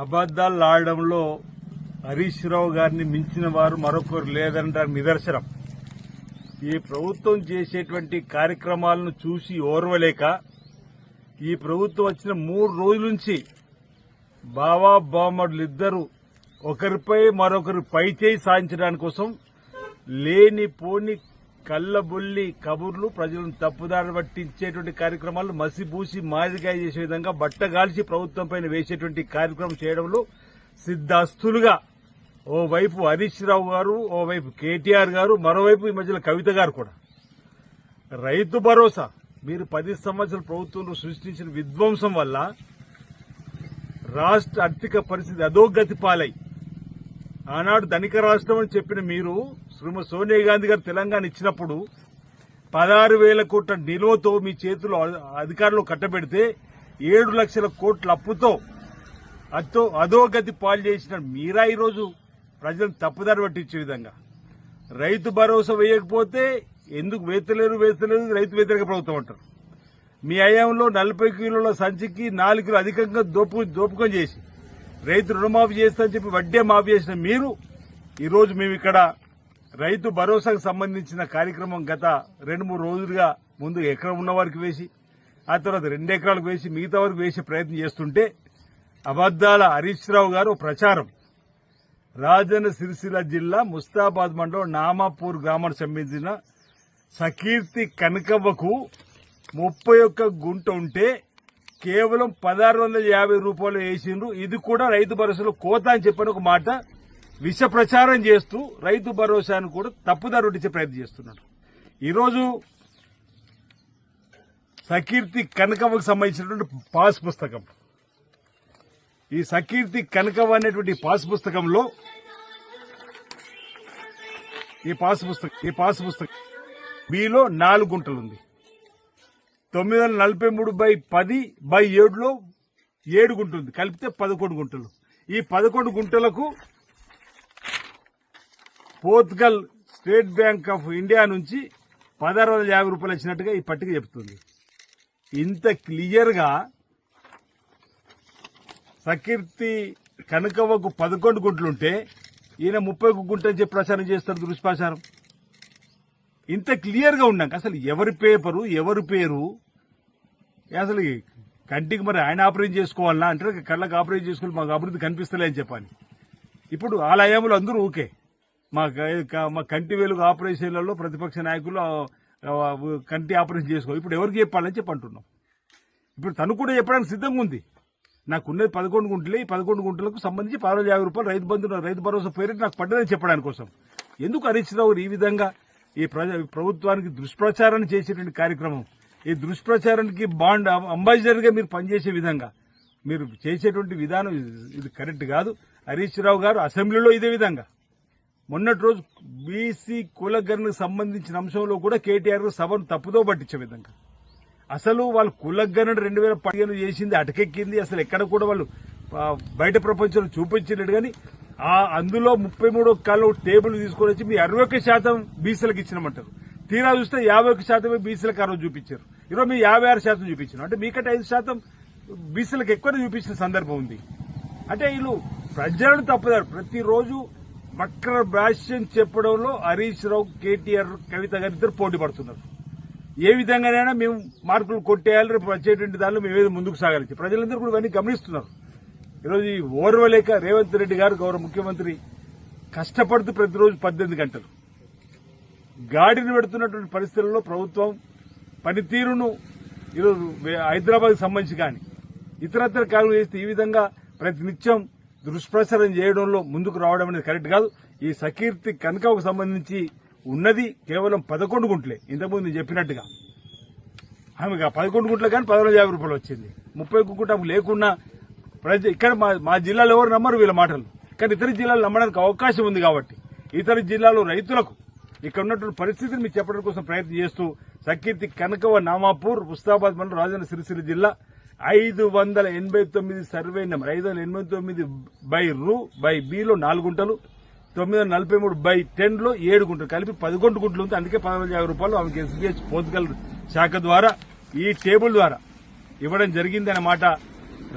అబద్దాలు ఆడడంలో హరీష్ రావు గారిని మించిన వారు మరొకరు లేదనడానికి నిదర్శనం. ఈ ప్రభుత్వం చేసేటువంటి కార్యక్రమాలను చూసి ఓర్వలేక ఈ ప్రభుత్వం వచ్చిన 3 రోజుల నుంచి బావా బామ్మడులిద్దరూ ఒకరిపై మరొకరు పైచేయి సాధించడానికి కోసం లేనిపోని కళ్లబొల్లి కబుర్లు, ప్రజలను తప్పుదారి పట్టించేటువంటి కార్యక్రమాలు మసిబూసి మాదిరిగా చేసే విధంగా బట్టగాల్చి ప్రభుత్వం పైన వేసేటువంటి కార్యక్రమం చేయడంలో సిద్ధాస్తులుగా ఓవైపు హరీష్ రావు గారు, ఓవైపు కేటీఆర్ గారు, మరోవైపు ఈ మధ్యలో కవిత గారు కూడా. రైతు భరోసా మీరు 10 సంవత్సరాల ప్రభుత్వంలో సృష్టించిన విధ్వంసం వల్ల రాష్ట్ర ఆర్థిక పరిస్థితి అధోగతి పాలై ఆనాడు ధనిక రాష్ట్రం అని చెప్పిన మీరు శ్రీమతి సోనియా గాంధీ గారు తెలంగాణ ఇచ్చినప్పుడు 16,000 కోట్ల నిలువతో మీ చేతుల్లో అధికారంలో కట్టబెడితే 7 లక్షల కోట్ల అప్పుతో అధోగతి పాలు చేసిన మీరా ఈరోజు ప్రజలను తప్పుదారి పట్టించే విధంగా రైతు భరోసా వేయకపోతే ఎందుకు వేస్తలేరు రైతు వ్యతిరేక ప్రభుత్వం అంటారు. మీ హయాంలో 40 కిలోల సంచికి 4 కిలో అధికంగా దోపుకం చేసి రైతు రుణమాఫీ చేస్తామని చెప్పి వడ్డే మాఫీ చేసిన మీరు ఈరోజు మేము ఇక్కడ రైతు భరోసాకు సంబంధించిన కార్యక్రమం గత 2-3 రోజులుగా ముందు ఎకరం ఉన్న వారికి వేసి ఆ తర్వాత 2 ఎకరాలకు వేసి మిగతా వరకు వేసే ప్రయత్నం చేస్తుంటే అబద్దాల హరీష్ రావు గారు ప్రచారం రాజన్న సిరిసిల్ల జిల్లా ముస్తాబాద్ మండలం నామాపూర్ గ్రామానికి సంబంధించిన సకీర్తి కనకవ్వకు 31 గుంట ఉంటే కేవలం 1,650 రూపాయలు వేసిండ్రు. ఇది కూడా రైతు భరోసాలో కోత అని చెప్పని ఒక మాట విష ప్రచారం చేస్తూ రైతు భరోసాను కూడా తప్పుదారి పట్టించే ప్రయత్నం చేస్తున్నాడు. ఈరోజు సకీర్తి కనకవ్వకు సంబంధించినటువంటి పాస్ పుస్తకం, ఈ సకీర్తి కనకవ్వ అనేటువంటి పాస్ పుస్తకంలో ఈ పాస్ పుస్తకం బిలో 4 గుంటలు ఉంది. 943/10/7లో 7 గుంట ఉంది. కలిపితే 11 గుంటలు. ఈ 11 గుంటలకు Portugal state bank of India నుంచి 1,650 రూపాయలు వచ్చినట్టుగా ఈ పట్టిక చెబుతుంది. ఇంత క్లియర్ గా సకీర్తి కనకవ్వకు 11 గుంటలుంటే ఈయన 31 గుంట అని చెప్పి ప్రచారం చేస్తారు, దుష్ప్రచారం. ఇంత క్లియర్ గా ఉన్నాక అసలు ఎవరి పేపరు ఎవరి పేరు, అసలు కంటికి మరి ఆయన ఆపరేషన్ చేసుకోవాలన్నా అంటే కళ్ళకి ఆపరేషన్ చేసుకోవాలి, మాకు అభివృద్ధి కనిపిస్తలే అని చెప్పాలి. ఇప్పుడు ఆలయంలో అందరూ ఊకే మా కంటి వెలుగు ఆపరేషన్లలో ప్రతిపక్ష నాయకులు కంటి ఆపరేషన్ చేసుకోవాలి. ఇప్పుడు ఎవరికి చెప్పాలని చెప్పి అంటున్నాం. ఇప్పుడు తను కూడా చెప్పడానికి సిద్ధంగా ఉంది. నాకున్నది 11 గుంటలే, ఈ 11 గుంటలకు సంబంధించి 1,650 రూపాయలు రైతు భరోసా పేరు నాకు పడ్డదని చెప్పడానికి కోసం ఎందుకు హరీష్ రావు ఈ విధంగా ఈ ప్రభుత్వానికి దుష్ప్రచారాన్ని చేసేటువంటి కార్యక్రమం, ఈ దుష్ప్రచారానికి బాండ్ అంబాసిడర్ గా మీరు పనిచేసే విధంగా మీరు చేసేటువంటి విధానం ఇది కరెక్ట్ కాదు. హరీష్ రావు గారు అసెంబ్లీలో ఇదే విధంగా మొన్నటి రోజు బీసీ కులగణకు సంబంధించిన అంశంలో కూడా కేటీఆర్ సభను తప్పుదో పట్టించే విధంగా అసలు వాళ్ళు కులగణన 2015 చేసింది అటకెక్కింది. అసలు ఎక్కడ కూడా వాళ్ళు బయట ప్రపంచంలో చూపించలేడు. కానీ అందులో 33 కాళ్ళు టేబుల్ తీసుకొని వచ్చి మీ 61% బీసీలకు ఇచ్చినామంటారు. తీరా చూస్తే 51% బీసీలకు ఆ రోజు చూపించారు. ఈరోజు మీ 56% చూపించారు. అంటే మీకంటే 5% బీసీలకు ఎక్కువ చూపించిన సందర్భం ఉంది. అంటే వీళ్ళు ప్రజలను తప్పుదారు ప్రతిరోజు వక్ర భాష్యం చెప్పడంలో హరీష్ రావు, కేటీఆర్, కవిత గారు ఇద్దరు పోటీ పడుతున్నారు. ఏ విధంగానైనా మేము మార్కులు కొట్టేయాలి, రేపు వచ్చేటువంటి దానిలో మేమేదో ముందుకు సాగాలి. ప్రజలందరూ కూడా ఇవన్నీ గమనిస్తున్నారు. ఈరోజు ఈ ఓర్వలేక రేవంత్ రెడ్డి గారు గౌరవ ముఖ్యమంత్రి కష్టపడుతూ ప్రతిరోజు 18 గంటలు గాడిని పెడుతున్నటువంటి పరిస్థితుల్లో ప్రభుత్వం పనితీరును ఈరోజు హైదరాబాద్ సంబంధించి కానీ ఇతరత్ర కాలం చేస్తే ఈ విధంగా ప్రతినిత్యం దుష్ప్రచారం చేయడంలో ముందుకు రావడం అనేది కరెక్ట్ కాదు. ఈ సకీర్తి కనకకు సంబంధించి ఉన్నది కేవలం 11 గుంటలే. ఇంతకుముందు నేను చెప్పినట్టుగా ఆమెకు 11 గుంటలు కానీ 1,650 రూపాయలు వచ్చింది. 31 గుంట లేకున్నా ఇక్కడ మా జిల్లాలో ఎవరు నమ్మరు వీళ్ళ మాటలు. కానీ ఇతర జిల్లాలు నమ్మడానికి అవకాశం ఉంది కాబట్టి ఇతర జిల్లాలో రైతులకు ఇక్కడ ఉన్నటువంటి పరిస్థితిని మీకు చెప్పడం కోసం ప్రయత్నం చేస్తూ సకీర్తి కనకవ్వ నామాపూర్ ముస్తాబాద్ మండలం రాజన్న సిరిసిల్ల జిల్లా 589 సర్వే నెంబర్ 589/రు/బిలో 4 గుంటలు 943/10లో 7 గుంటలు కలిపి 11 గుంటలు ఉంది. అందుకే 1,650 రూపాయలు ఆమెకి ఎస్బీహెచ్ పోర్చుగల్ శాఖ ద్వారా ఈ టేబుల్ ద్వారా ఇవ్వడం జరిగిందన్నమాట.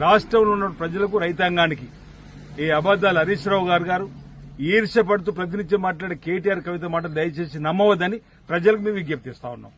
రాష్ట్రంలో ఉన్న ప్రజలకు, రైతాంగానికి ఈ అబద్దాలు హరీష్ రావు గారు ఈర్ష్యపడుతూ ప్రతినిత్యం మాట్లాడే కేటీఆర్ కవిత మాట దయచేసి నమ్మవద్దని ప్రజలకు మేము విజ్ఞప్తిస్తా ఉన్నాం.